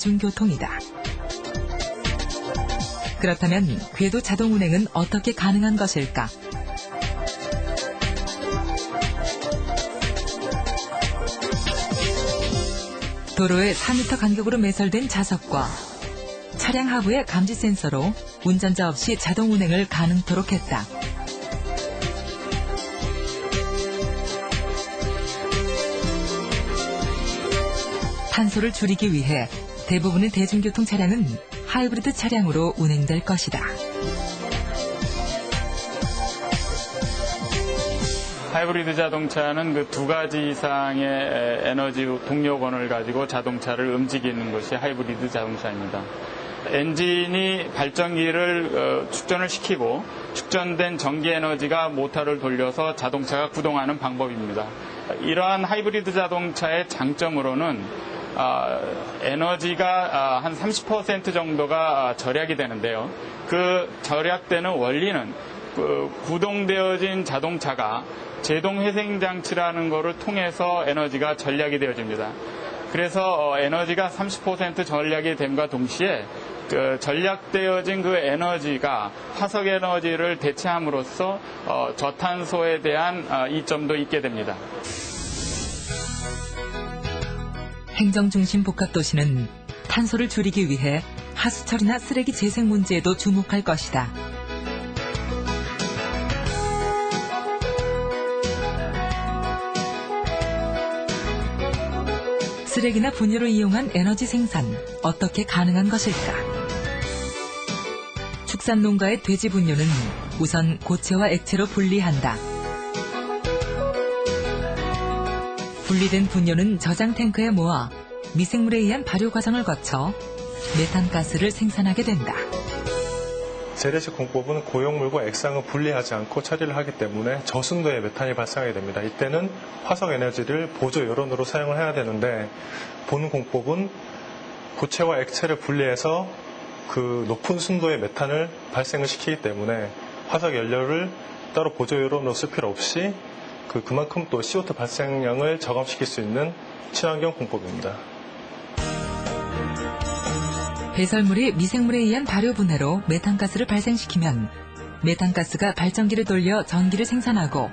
대중교통이다. 그렇다면 궤도 자동 운행은 어떻게 가능한 것일까? 도로에 4m 간격으로 매설된 자석과 차량 하부의 감지 센서로 운전자 없이 자동 운행을 가능토록 했다. 탄소를 줄이기 위해 대부분의 대중교통 차량은 하이브리드 차량으로 운행될 것이다. 하이브리드 자동차는 그 두 가지 이상의 에너지 동력원을 가지고 자동차를 움직이는 것이 하이브리드 자동차입니다. 엔진이 발전기를 축전을 시키고 축전된 전기 에너지가 모터를 돌려서 자동차가 구동하는 방법입니다. 이러한 하이브리드 자동차의 장점으로는 에너지가 한 30% 정도가 절약이 되는데요. 그 절약되는 원리는 구동되어진 자동차가 제동회생장치라는 것을 통해서 에너지가 전략이 되어집니다. 그래서 에너지가 30% 전략이 됨과 동시에 전략되어진 그 에너지가 화석 에너지를 대체함으로써 저탄소에 대한 이점도 있게 됩니다. 행정중심 복합도시는 탄소를 줄이기 위해 하수처리나 쓰레기 재생 문제에도 주목할 것이다. 쓰레기나 분유를 이용한 에너지 생산, 어떻게 가능한 것일까? 축산농가의 돼지 분유는 우선 고체와 액체로 분리한다. 분리된 분유는 저장 탱크에 모아 미생물에 의한 발효 과정을 거쳐 메탄가스를 생산하게 된다. 재래식 공법은 고용물과 액상을 분리하지 않고 처리를 하기 때문에 저순도의 메탄이 발생하게 됩니다. 이때는 화석 에너지를 보조 요런으로 사용을 해야 되는데 본 공법은 고체와 액체를 분리해서 그 높은 순도의 메탄을 발생을 시키기 때문에 화석 연료를 따로 보조 요런으로 쓸 필요 없이 그만큼 또 CO2 발생량을 저감시킬 수 있는 친환경 공법입니다. 배설물이 미생물에 의한 발효 분해로 메탄가스를 발생시키면 메탄가스가 발전기를 돌려 전기를 생산하고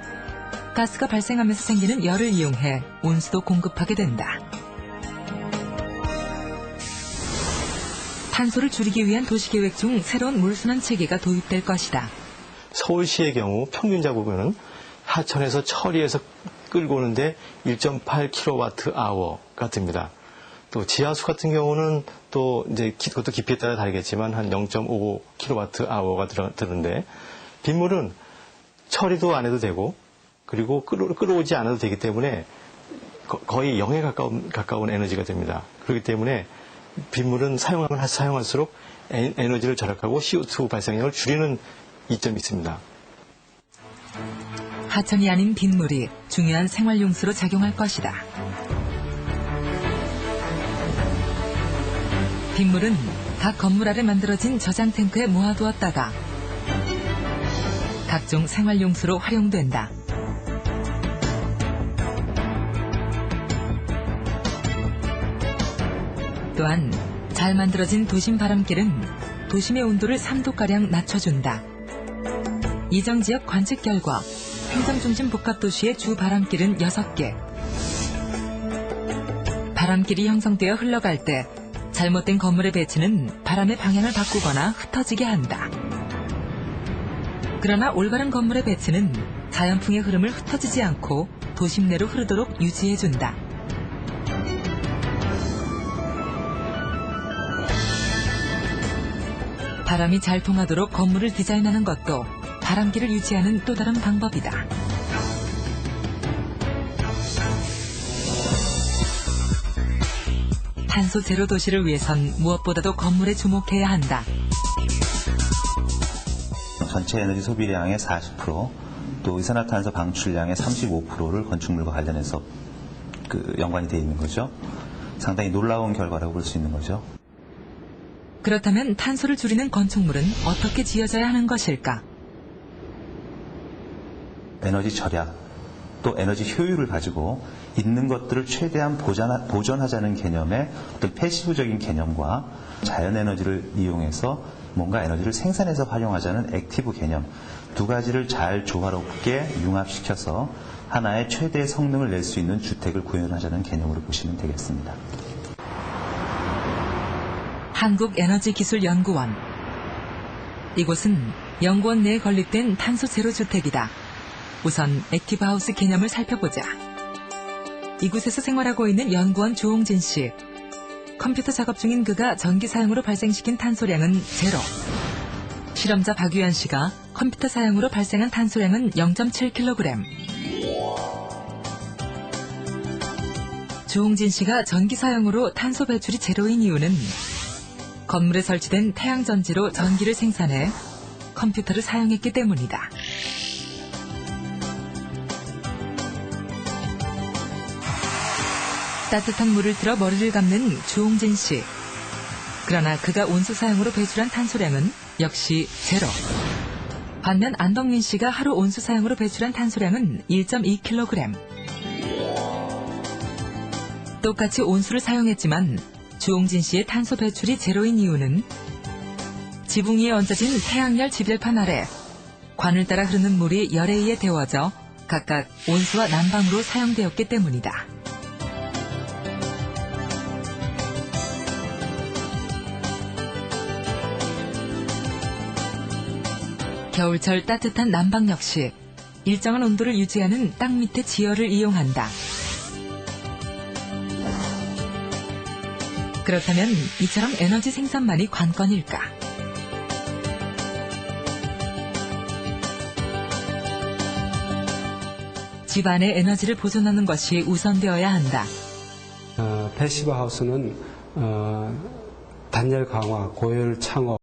가스가 발생하면서 생기는 열을 이용해 온수도 공급하게 된다. 탄소를 줄이기 위한 도시계획 중 새로운 물순환 체계가 도입될 것이다. 서울시의 경우 평균 자국은 하천에서 처리해서 끌고 오는데 1.8kWh가 됩니다. 또 지하수 같은 경우는 또 이제 그것도 깊이에 따라 다르겠지만 한 0.55kWh가 드는데 빗물은 처리도 안 해도 되고 그리고 끌어오지 않아도 되기 때문에 거의 0에 가까운 에너지가 됩니다. 그렇기 때문에 빗물은 사용하면 사용할수록 에너지를 절약하고 CO2 발생량을 줄이는 이점이 있습니다. 하천이 아닌 빗물이 중요한 생활용수로 작용할 것이다. 빗물은 각 건물 아래 만들어진 저장 탱크에 모아두었다가 각종 생활용수로 활용된다. 또한 잘 만들어진 도심 바람길은 도심의 온도를 3도가량 낮춰준다. 이정지역 관측 결과 행정중심 복합도시의 주 바람길은 6개. 바람길이 형성되어 흘러갈 때 잘못된 건물의 배치는 바람의 방향을 바꾸거나 흩어지게 한다. 그러나 올바른 건물의 배치는 자연풍의 흐름을 흩어지지 않고 도심 내로 흐르도록 유지해준다. 바람이 잘 통하도록 건물을 디자인하는 것도 바람길을 유지하는 또 다른 방법이다. 탄소 제로 도시를 위해선 무엇보다도 건물에 주목해야 한다. 전체 에너지 소비량의 40%, 또 이산화탄소 방출량의 35%를 건축물과 관련해서 연관이 되어 있는 거죠. 상당히 놀라운 결과라고 볼 수 있는 거죠. 그렇다면 탄소를 줄이는 건축물은 어떻게 지어져야 하는 것일까? 에너지 절약, 또 에너지 효율을 가지고 있는 것들을 최대한 보존하자는 개념의 어떤 패시브적인 개념과 자연에너지를 이용해서 뭔가 에너지를 생산해서 활용하자는 액티브 개념, 두 가지를 잘 조화롭게 융합시켜서 하나의 최대 성능을 낼 수 있는 주택을 구현하자는 개념으로 보시면 되겠습니다. 한국에너지기술연구원. 이곳은 연구원 내에 건립된 탄소 제로 주택이다. 우선 액티브하우스 개념을 살펴보자. 이곳에서 생활하고 있는 연구원 조홍진 씨. 컴퓨터 작업 중인 그가 전기 사용으로 발생시킨 탄소량은 제로. 실험자 박유한 씨가 컴퓨터 사용으로 발생한 탄소량은 0.7kg. 조홍진 씨가 전기 사용으로 탄소 배출이 제로인 이유는 건물에 설치된 태양전지로 전기를 생산해 컴퓨터를 사용했기 때문이다. 따뜻한 물을 틀어 머리를 감는 조홍진 씨. 그러나 그가 온수 사용으로 배출한 탄소량은 역시 제로. 반면 안덕민 씨가 하루 온수 사용으로 배출한 탄소량은 1.2kg. 똑같이 온수를 사용했지만 조홍진 씨의 탄소 배출이 제로인 이유는 지붕 위에 얹어진 태양열 지별판 아래 관을 따라 흐르는 물이 열에 의해 데워져 각각 온수와 난방으로 사용되었기 때문이다. 겨울철 따뜻한 난방 역시 일정한 온도를 유지하는 땅 밑의 지열을 이용한다. 그렇다면 이처럼 에너지 생산만이 관건일까? 집안의 에너지를 보존하는 것이 우선되어야 한다. 패시브 하우스는 단열 강화, 고열 창업,